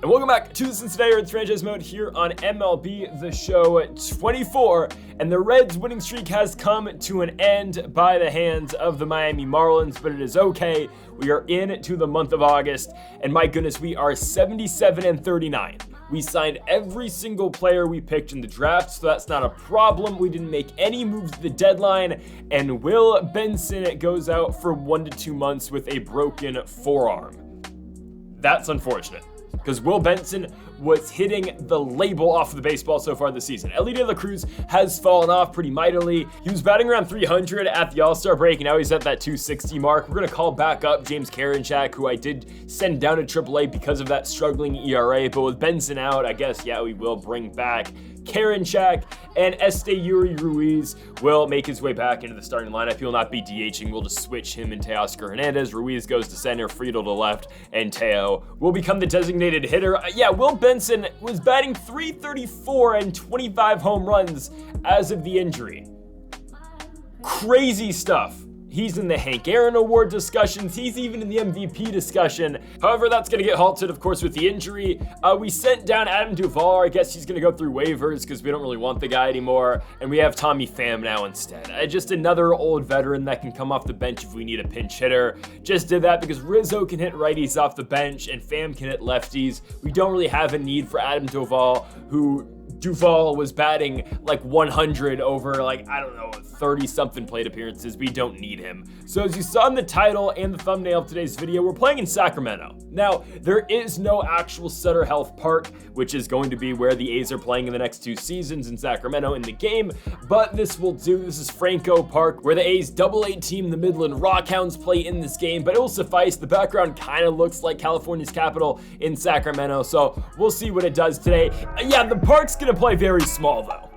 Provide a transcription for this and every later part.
And welcome back to the Cincinnati Reds franchise mode here on MLB The Show 24. And the Reds winning streak has come to an end by the hands of the Miami Marlins, but it is okay. We are into the month of August, and my goodness, we are 77-39. We signed every single player we picked in the draft, so that's not a problem. We didn't make any moves at the deadline, and Will Benson goes out for 1 to 2 months with a broken forearm. That's unfortunate, because Will Benson was hitting the label off of the baseball so far this season. Elly De La Cruz has fallen off pretty mightily. He was batting around 300 at the All-Star break, and now he's at that 260 mark. We're going to call back up James Karinchak, who I did send down to AAA because of that struggling ERA, but with Benson out, I guess, yeah, we will bring back Karinchak, and Esteury Ruiz will make his way back into the starting lineup. He will not be DHing. We'll just switch him and Teoscar Hernandez. Ruiz goes to center, Friedel to left, and Teo will become the designated hitter. Will Benson was batting .334 and 25 home runs as of the injury. Crazy stuff. He's in the Hank Aaron Award discussions. He's even in the MVP discussion. However, that's going to get halted, of course, with the injury. We sent down Adam Duvall. I guess he's going to go through waivers because we don't really want the guy anymore. And we have Tommy Pham now instead. Just another old veteran that can come off the bench if we need a pinch hitter. Just did that because Rizzo can hit righties off the bench and Pham can hit lefties. We don't really have a need for Adam Duvall, who Duvall was batting like 100 over 30-something plate appearances. We don't need him. So as you saw in the title and the thumbnail of today's video, we're playing in Sacramento. Now, there is no actual Sutter Health Park, which is going to be where the A's are playing in the next 2 seasons in Sacramento in the game, but this will do. This is Franco Park, where the A's Double-A team, the Midland Rockhounds, play in this game, but it will suffice. The background kind of looks like California's capital in Sacramento, so we'll see what it does today. Yeah, the park's gonna play very small though.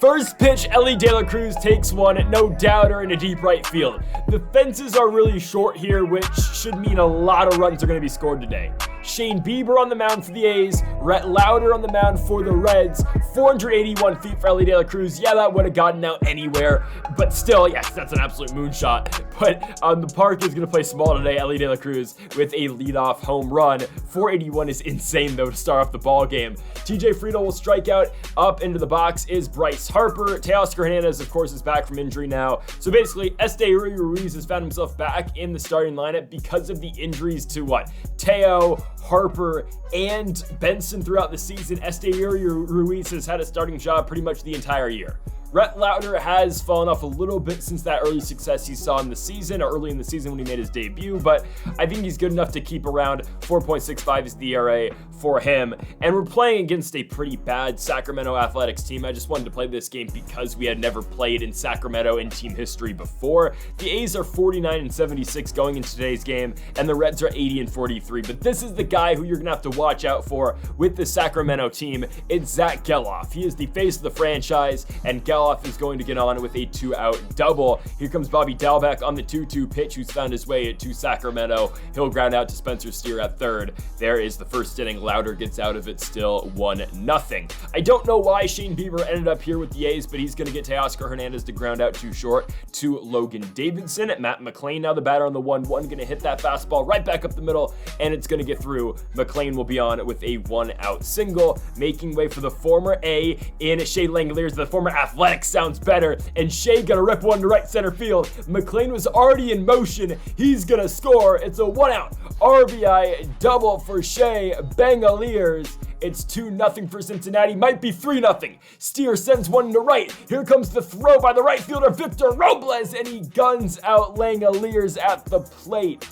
First pitch, Elly De La Cruz takes one, no doubter, in a deep right field. The fences are really short here, which should mean a lot of runs are going to be scored today. Shane Bieber on the mound for the A's, Rhett Lauder on the mound for the Reds, 481 feet for Elly De La Cruz. Yeah, that would have gotten out anywhere, but still, yes, that's an absolute moonshot. But the park is going to play small today. Elly De La Cruz with a leadoff home run. 481 is insane, though, to start off the ball game. TJ Friedel will strike out. Up into the box is Bryce Harper. Teoscar Hernandez, of course, is back from injury now. So basically, Esteury Ruiz has found himself back in the starting lineup because of the injuries to Teo, Harper, and Benson throughout the season. Esteury Ruiz has had a starting job pretty much the entire year. Rhett Lauder has fallen off a little bit since that early success he saw in the season, or early in the season when he made his debut, but I think he's good enough to keep around. 4.65 is the ERA for him, and we're playing against a pretty bad Sacramento Athletics team. I just wanted to play this game because we had never played in Sacramento in team history before. The A's are 49-76 going into today's game, and the Reds are 80-43, but this is the guy who you're gonna have to watch out for with the Sacramento team. It's Zach Geloff. He is the face of the franchise, and Geloff is going to get on with a 2-out double. Here comes Bobby Dalbec on the 2-2 pitch, who's found his way to Sacramento. He'll ground out to Spencer Steer at third. There is the first inning. Lauder gets out of it, still 1-0. I don't know why Shane Bieber ended up here with the A's, but he's going to get Teoscar Hernandez to ground out too short to Logan Davidson. Matt McLain, now the batter on the 1-1, going to hit that fastball right back up the middle, and it's going to get through. McLain will be on with a 1-out single, making way for the former A in Shea Langoliers, the former Athletic. Sounds better, and Shea gonna rip one to right center field. McLain was already in motion. He's gonna score. It's a 1-out RBI double for Shea Langoliers. It's 2-0 for Cincinnati. Might be 3-0. Steer sends one to right. Here comes the throw by the right fielder, Victor Robles, and he guns out Langoliers at the plate.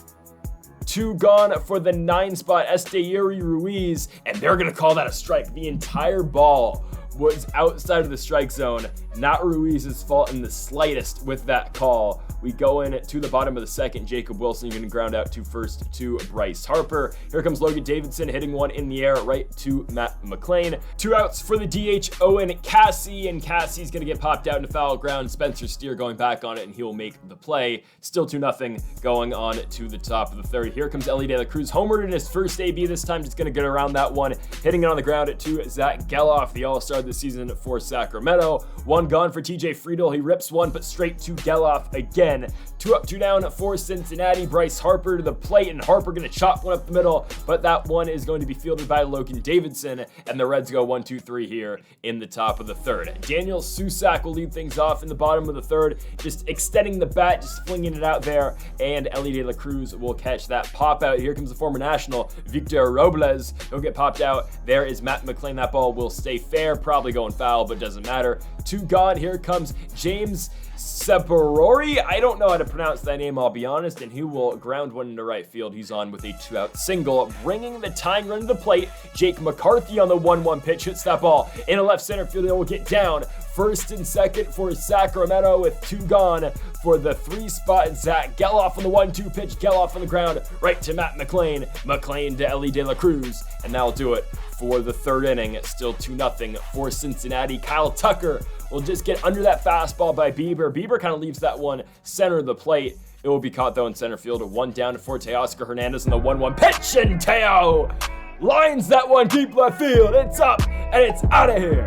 2 gone for the 9 spot, Esteury Ruiz, and they're gonna call that a strike. The entire ball was outside of the strike zone. Not Ruiz's fault in the slightest with that call. We go in to the bottom of the second. Jacob Wilson going to ground out to first to Bryce Harper. Here comes Logan Davidson hitting one in the air right to Matt McLain. 2 outs for the DH Owen Cassie, and Cassie's going to get popped out into foul ground. Spencer Steer going back on it, and he will make the play. Still 2-0 going on to the top of the third. Here comes Elly De La Cruz, homered in his first AB this time. Just going to get around that one, hitting it on the ground to Zach Geloff, the All-Star this season for Sacramento. 1 gone for TJ Friedel. He rips one, but straight to Geloff again. 2 up, 2 down for Cincinnati. Bryce Harper to the plate, and Harper going to chop one up the middle, but that one is going to be fielded by Logan Davidson, and the Reds go 1-2-3 here in the top of the third. Daniel Susac will lead things off in the bottom of the third, just extending the bat, just flinging it out there, and Elly De La Cruz will catch that pop out. Here comes the former National, Victor Robles. He'll get popped out. There is Matt McLain. That ball will stay fair, probably going foul, but doesn't matter. 2 gone. Here comes James Separori. I don't know how to pronounce that name, I'll be honest, and he will ground one into right field. He's on with a 2-out single, bringing the tying run to the plate. Jake McCarthy on the 1-1 pitch hits that ball in a left center field. It will get down. First and second for Sacramento with 2 gone for the 3 spot. Zach Geloff on the 1-2 pitch. Geloff on the ground, right to Matt McLain. McLain to Elly De La Cruz, and that'll do it for the third inning. It's still 2-0 for Cincinnati. Kyle Tucker will just get under that fastball by Bieber. Bieber kind of leaves that one center of the plate. It will be caught though in center field. 1 down for Teoscar Hernandez on the 1-1 pitch, and Teo lines that one deep left field. It's up and it's out of here.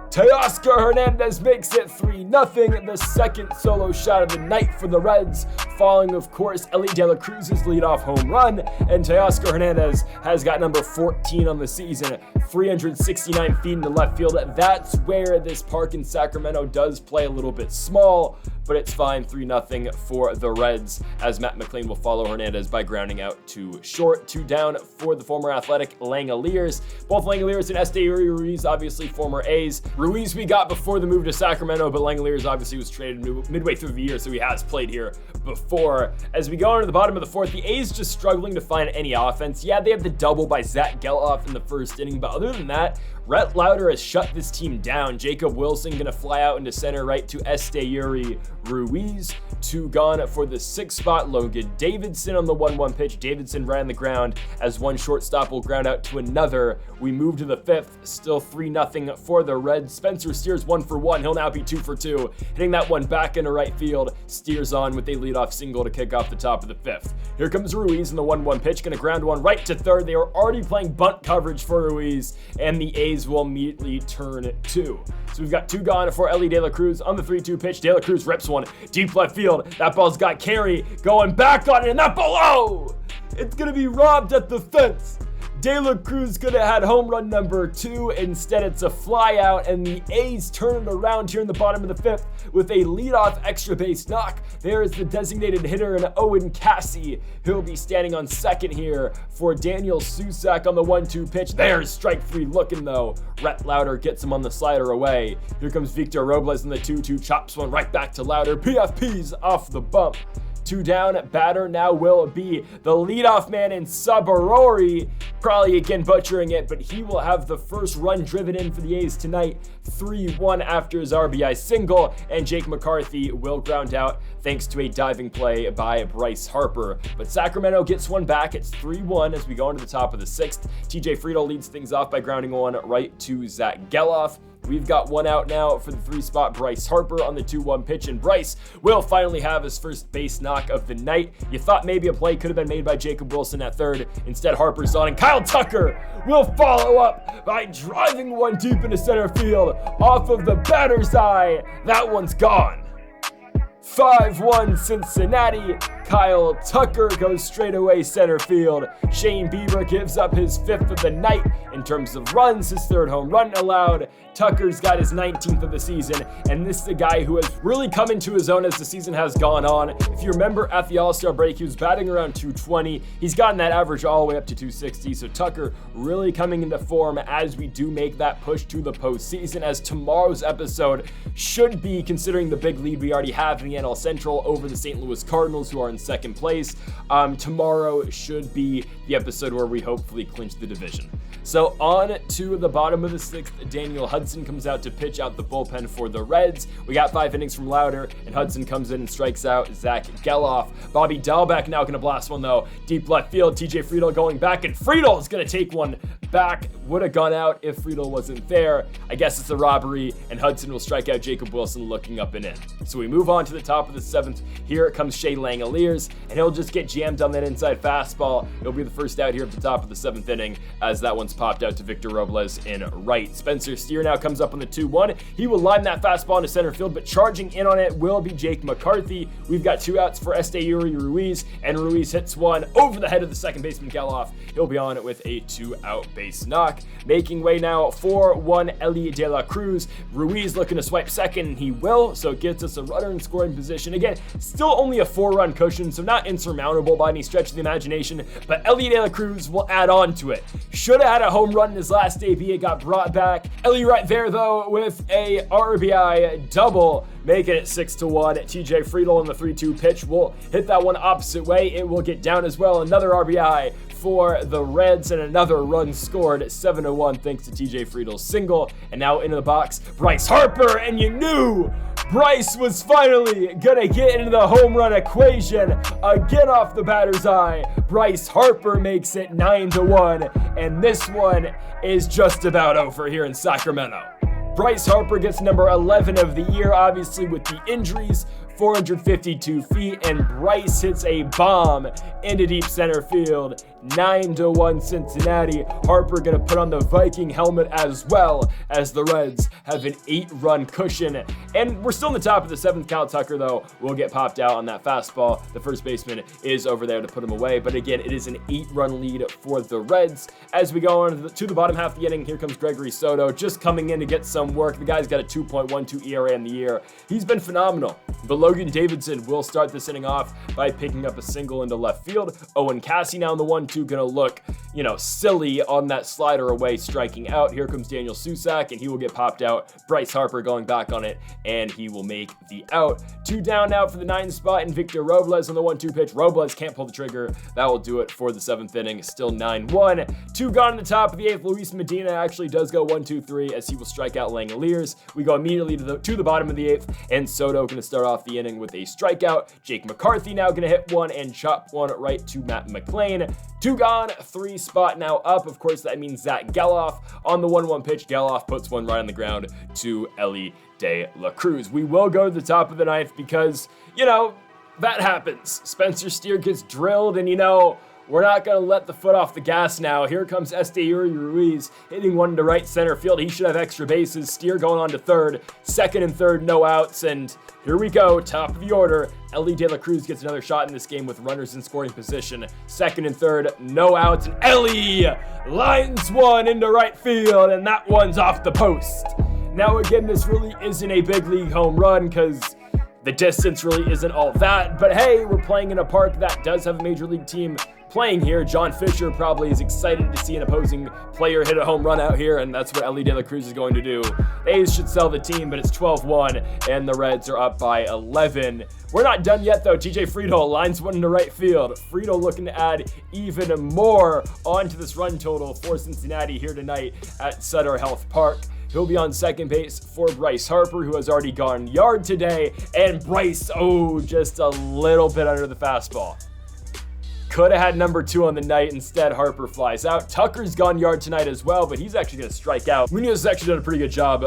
Teoscar Hernandez makes it 3-0, the second solo shot of the night for the Reds, following, of course, Elly De La Cruz's leadoff home run, and Teoscar Hernandez has got number 14 on the season, 369 feet into left field. That's where this park in Sacramento does play a little bit small, but it's fine. 3-0 for the Reds, as Matt McLain will follow Hernandez by grounding out to short. 2 down for the former Athletic Langoliers. Both Langoliers and Esteury Ruiz, obviously former A's. Ruiz we got before the move to Sacramento, but Langoliers obviously was traded midway through the year, so he has played here before. As we go into the bottom of the fourth, the A's just struggling to find any offense. Yeah, they have the double by Zach Geloff in the first inning, but other than that, Rhett Lauder has shut this team down. Jacob Wilson going to fly out into center right to Esteury Ruiz. 2 gone for the 6th spot. Logan Davidson on the 1-1 pitch. Davidson ran the ground as one shortstop will ground out to another. We move to the 5th. Still 3-0 for the Reds. Spencer Steers 1 for 1. He'll now be 2 for 2. Hitting that one back into right field. Steers on with a leadoff single to kick off the top of the 5th. Here comes Ruiz in the 1-1 pitch. Going to ground one right to third. They were already playing bunt coverage for Ruiz, and the A's will immediately turn 2. So we've got 2 gone for Elly De La Cruz on the 3-2 pitch. De La Cruz rips one deep left field. That ball's got carry going back on it, and that ball, oh! It's gonna be robbed at the fence. De La Cruz could have had home run number 2. Instead, it's a fly out, and the A's turn it around here in the bottom of the 5th with a leadoff extra base knock. There is the designated hitter, and Owen Cassie. He'll be standing on second here for Daniel Susac on the 1-2 pitch. There's strike 3 looking, though. Rhett Lauder gets him on the slider away. Here comes Victor Robles in the 2-2, chops one right back to Lauder. PFP's off the bump. 2 down, batter now will be the leadoff man in Sabarori. Probably again butchering it, but he will have the first run driven in for the A's tonight. 3-1 after his RBI single, and Jake McCarthy will ground out thanks to a diving play by Bryce Harper. But Sacramento gets one back. It's 3-1 as we go into the top of the 6th. TJ Friedel leads things off by grounding one right to Zach Geloff. We've got 1 out now for the 3 spot, Bryce Harper on the 2-1 pitch, and Bryce will finally have his first base knock of the night. You thought maybe a play could have been made by Jacob Wilson at third. Instead, Harper's on, and Kyle Tucker will follow up by driving one deep into center field off of the batter's eye. That one's gone. 5-1 Cincinnati. Kyle Tucker goes straight away center field. Shane Bieber gives up his 5th of the night in terms of runs, his 3rd home run allowed. Tucker's got his 19th of the season, and this is a guy who has really come into his own as the season has gone on. If you remember at the All-Star break, he was batting around 220. He's gotten that average all the way up to 260, so Tucker really coming into form as we do make that push to the postseason, as tomorrow's episode should be, considering the big lead we already have in the NL Central over the St. Louis Cardinals, who are in 2nd place. Tomorrow should be the episode where we hopefully clinch the division. So on to the bottom of the 6th, Daniel Hudson comes out to pitch out the bullpen for the Reds. We got 5 innings from Lauder, and Hudson comes in and strikes out Zach Geloff. Bobby Dahlbeck now going to blast one, though. Deep left field, TJ Friedel going back, and Friedel is going to take one back would have gone out if Friedel wasn't there. I guess it's a robbery, and Hudson will strike out Jacob Wilson looking up and in. So we move on to the top of the 7th. Here comes Shea Langoliers, and he'll just get jammed on that inside fastball. It'll be the first out here at the top of the 7th inning, as that one's popped out to Victor Robles in right. Spencer Steer now comes up on the 2-1. He will line that fastball into center field, but charging in on it will be Jake McCarthy. We've got 2 outs for Esteury Ruiz, and Ruiz hits one over the head of the second baseman Geloff. He'll be on it with a 2-out base knock. Making way now for one Ellie De La Cruz. Ruiz looking to swipe second, and he will, so it gets us a runner in scoring position. Again, still only a 4-run cushion, so not insurmountable by any stretch of the imagination, but Ellie De La Cruz will add on to it. Should have had a home run in his last debut. It got brought back. Ellie right there, though, with a RBI double, making it 6-1. TJ Friedel on the 3-2 pitch will hit that one opposite way. It will get down as well. Another RBI for the Reds, and another run scored. 7-1 thanks to TJ Friedel's single. And now into the box, Bryce Harper, and you knew Bryce was finally gonna get into the home run equation again off the batter's eye. Bryce Harper makes it 9-1, and this one is just about over here in Sacramento. Bryce Harper gets number 11 of the year, obviously with the injuries, 452 feet, and Bryce hits a bomb into deep center field. 9-1 Cincinnati. Harper gonna put on the Viking helmet as well, as the Reds have an 8-run cushion. And we're still in the top of the 7th. Kyle Tucker, though, will get popped out on that fastball. The first baseman is over there to put him away. But again, it is an 8-run lead for the Reds. As we go on to the bottom half of the inning, here comes Gregory Soto, just coming in to get some work. The guy's got a 2.12 ERA in the year. He's been phenomenal. But Logan Davidson will start this inning off by picking up a single into left field. Owen Cassie now in the 1-2, gonna look, silly on that slider away, striking out. Here comes Daniel Susak, and he will get popped out. Bryce Harper going back on it, and he will make the out. 2 down now for the 9th spot, and Victor Robles on the 1-2 pitch. Robles can't pull the trigger. That will do it for the 7th inning. Still 9-1. 2 gone in the top of the 8th. Luis Medina actually does go 1-2-3 as he will strike out Langoliers. We go immediately to the bottom of the 8th, and Soto going to start off the inning with a strikeout. Jake McCarthy now going to hit one and chop one right to Matt McLean. 2 gone, 3 spot now up. Of course, that means Zach Geloff on the 1-1 pitch. Geloff puts one right on the ground to Ellie De La Cruz. We will go to the top of the 9th because, that happens. Spencer Steer gets drilled, and we're not going to let the foot off the gas now. Here comes Esteury Ruiz hitting one to right center field. He should have extra bases. Steer going on to third. 2nd and 3rd, no outs. And here we go, top of the order. Ellie De La Cruz gets another shot in this game with runners in scoring position. 2nd and 3rd, no outs. And Ellie lines one into right field, and that one's off the post. Now again, this really isn't a big league home run because the distance really isn't all that, but hey, we're playing in a park that does have a major league team playing here. John Fisher probably is excited to see an opposing player hit a home run out here, and that's what Ellie De La Cruz is going to do. The A's should sell the team, but it's 12-1, and the Reds are up by 11. We're not done yet, though. TJ Friedel lines one into right field. Friedel looking to add even more onto this run total for Cincinnati here tonight at Sutter Health Park. He'll be on second base for Bryce Harper, who has already gone yard today. And Bryce, just a little bit under the fastball. Could have had number 2 on the night. Instead, Harper flies out. Tucker's gone yard tonight as well, but he's actually going to strike out. Munoz has actually done a pretty good job,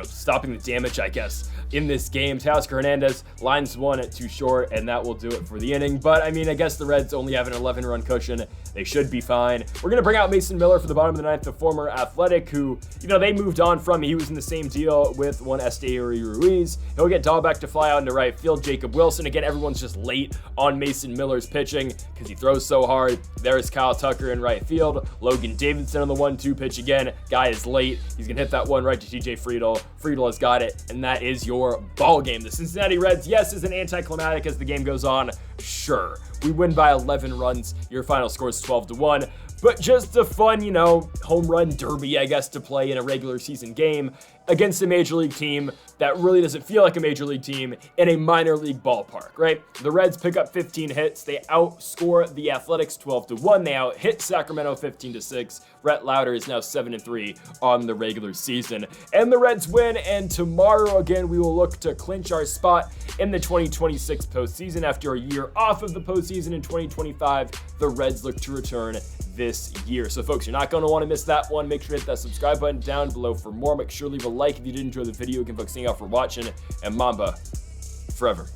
stopping the damage, I guess, in this game. Teoscar Hernandez lines one at too short, and that will do it for the inning. But, I guess the Reds only have an 11-run cushion. They should be fine. We're going to bring out Mason Miller for the bottom of the 9th, the former Athletic, who, they moved on from. He was in the same deal with one Esteury Ruiz. He'll get Dahlbeck to fly out into right field. Jacob Wilson, again, everyone's just late on Mason Miller's pitching because he throws so hard. There's Kyle Tucker in right field. Logan Davidson on the 1-2 pitch again. Guy is late. He's going to hit that one right to TJ Friedel. Friedel has got it, and that is your ball game. The Cincinnati Reds, yes, is an anticlimactic as the game goes on. Sure. We win by 11 runs. Your final score is 12-1. But just a fun, home run derby, I guess, to play in a regular season game against a major league team that really doesn't feel like a major league team in a minor league ballpark, right? The Reds pick up 15 hits. They outscore the Athletics 12-1. They out-hit Sacramento 15-6. Brett Lauder is now 7-3 on the regular season. And the Reds win, and tomorrow, again, we will look to clinch our spot in the 2026 postseason. After a year off of the postseason in 2025, the Reds look to return this this year. So folks, you're not going to want to miss that one. Make sure to hit that subscribe button down below for more. Make sure to leave a like if you did enjoy the video. Again, folks, thank you all for watching, and Mamba forever.